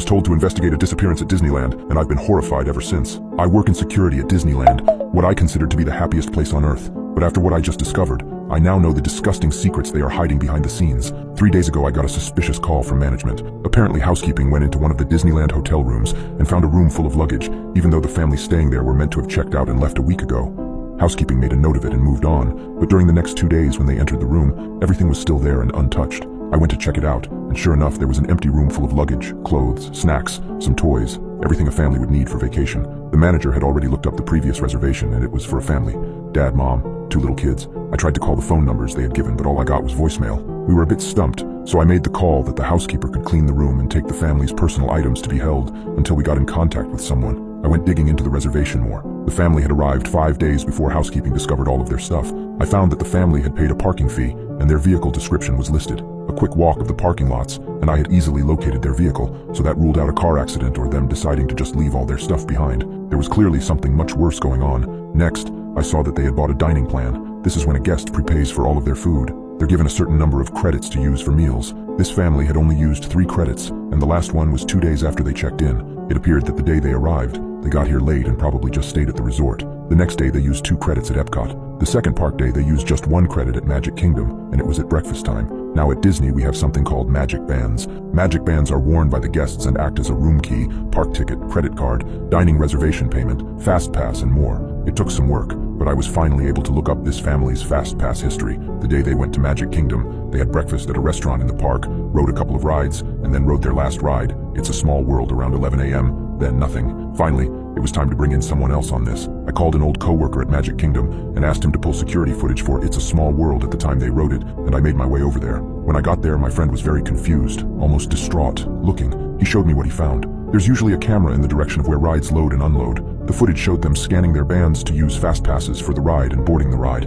was told to investigate a disappearance at Disneyland, and I've been horrified ever since. I work in security at Disneyland, what I consider to be the happiest place on earth. But after what I just discovered, I now know the disgusting secrets they are hiding behind the scenes. 3 days ago, I got a suspicious call from management. Apparently, housekeeping went into one of the Disneyland hotel rooms and found a room full of luggage, even though the family staying there were meant to have checked out and left a week ago. Housekeeping made a note of it and moved on, but during the next 2 days when they entered the room, everything was still there and untouched. I went to check it out, and sure enough, there was an empty room full of luggage, clothes, snacks, some toys, everything a family would need for vacation. The manager had already looked up the previous reservation, and it was for a family. Dad, mom, 2 little kids. I tried to call the phone numbers they had given, but all I got was voicemail. We were a bit stumped, so I made the call that the housekeeper could clean the room and take the family's personal items to be held until we got in contact with someone. I went digging into the reservation more. The family had arrived 5 days before housekeeping discovered all of their stuff. I found that the family had paid a parking fee, and their vehicle description was listed. A quick walk of the parking lots, and I had easily located their vehicle, so that ruled out a car accident or them deciding to just leave all their stuff behind. There was clearly something much worse going on. Next, I saw that they had bought a dining plan. This is when a guest prepays for all of their food. They're given a certain number of credits to use for meals. This family had only used 3 credits, and the last one was 2 days after they checked in. It appeared that the day they arrived, they got here late and probably just stayed at the resort. The next day they used 2 credits at Epcot. The second park day they used just 1 credit at Magic Kingdom, and it was at breakfast time. Now at Disney we have something called Magic Bands. Magic Bands are worn by the guests and act as a room key, park ticket, credit card, dining reservation payment, fast pass, and more. It took some work, but I was finally able to look up this family's fast pass history. The day they went to Magic Kingdom, they had breakfast at a restaurant in the park, rode a couple of rides, and then rode their last ride, It's a Small World, around 11 a.m., then nothing. Finally, it was time to bring in someone else on this. I called an old coworker at Magic Kingdom and asked him to pull security footage for It's a Small World at the time they rode it, and I made my way over there. When I got there, my friend was very confused, almost distraught, looking. He showed me what he found. There's usually a camera in the direction of where rides load and unload. The footage showed them scanning their bands to use fast passes for the ride and boarding the ride.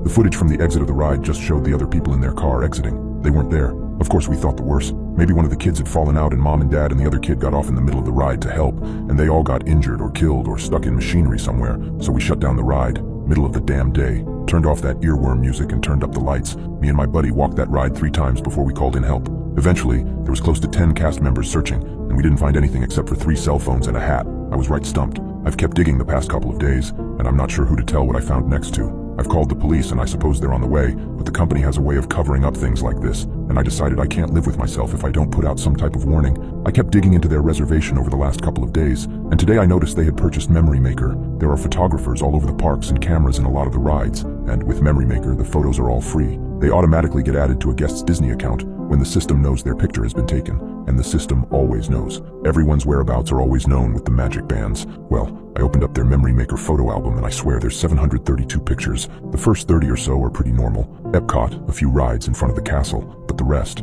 The footage from the exit of the ride just showed the other people in their car exiting. They weren't there. Of course, we thought the worst. Maybe one of the kids had fallen out and mom and dad and the other kid got off in the middle of the ride to help, and they all got injured or killed or stuck in machinery somewhere, so we shut down the ride. Middle of the damn day. Turned off that earworm music and turned up the lights. Me and my buddy walked that ride 3 times before we called in help. Eventually, there was close to 10 cast members searching, and we didn't find anything except for 3 cell phones and a hat. I was right stumped. I've kept digging the past couple of days, and I'm not sure who to tell what I found next to. I've called the police and I suppose they're on the way, but the company has a way of covering up things like this, and I decided I can't live with myself if I don't put out some type of warning. I kept digging into their reservation over the last couple of days, and today I noticed they had purchased Memory Maker. There are photographers all over the parks and cameras in a lot of the rides, and with Memory Maker, the photos are all free. They automatically get added to a guest's Disney account when the system knows their picture has been taken, and the system always knows. Everyone's whereabouts are always known with the Magic Bands. Well, I opened up their Memory Maker photo album and I swear there's 732 pictures. The first 30 or so are pretty normal. Epcot, a few rides in front of the castle, but the rest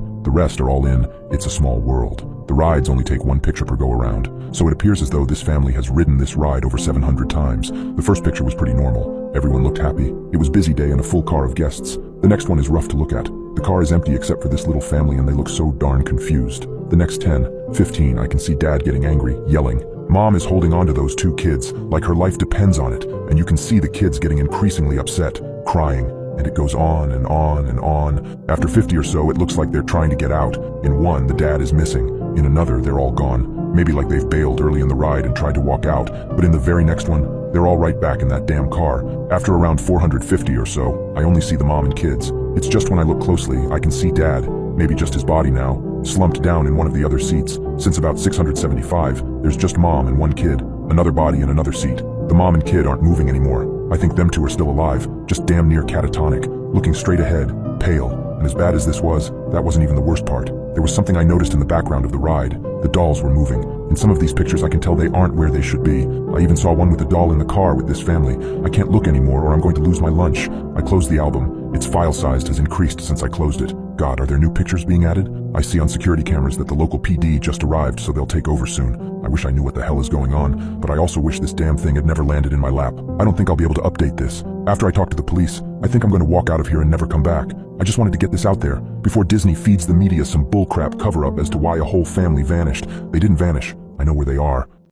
are all in It's a Small World. The rides only take 1 picture per go around, so it appears as though this family has ridden this ride over 700 times. The first picture was pretty normal. Everyone looked happy. It was busy day and a full car of guests. The next one is rough to look at. The car is empty except for this little family and they look so darn confused. The next 10, 15, I can see Dad getting angry, yelling. Mom is holding on to those 2 kids, like her life depends on it, and you can see the kids getting increasingly upset, crying, and it goes on and on and on. After 50 or so, it looks like they're trying to get out. In one, the dad is missing. In another, they're all gone. Maybe like they've bailed early in the ride and tried to walk out, but in the very next one, they're all right back in that damn car. After around 450 or so, I only see the mom and kids. It's just when I look closely, I can see Dad, maybe just his body now, slumped down in one of the other seats. Since about 675, there's just mom and 1 kid, another body in another seat. The mom and kid aren't moving anymore. I think them 2 are still alive, just damn near catatonic, looking straight ahead, pale. And as bad as this was, that wasn't even the worst part. There was something I noticed in the background of the ride. The dolls were moving. In some of these pictures I can tell they aren't where they should be. I even saw one with a doll in the car with this family. I can't look anymore or I'm going to lose my lunch. I closed the album. Its file size has increased since I closed it. God, are there new pictures being added? I see on security cameras that the local PD just arrived, so they'll take over soon. I wish I knew what the hell is going on, but I also wish this damn thing had never landed in my lap. I don't think I'll be able to update this. After I talk to the police, I think I'm going to walk out of here and never come back. I just wanted to get this out there, before Disney feeds the media some bullcrap cover-up as to why a whole family vanished. They didn't vanish. I know where they are.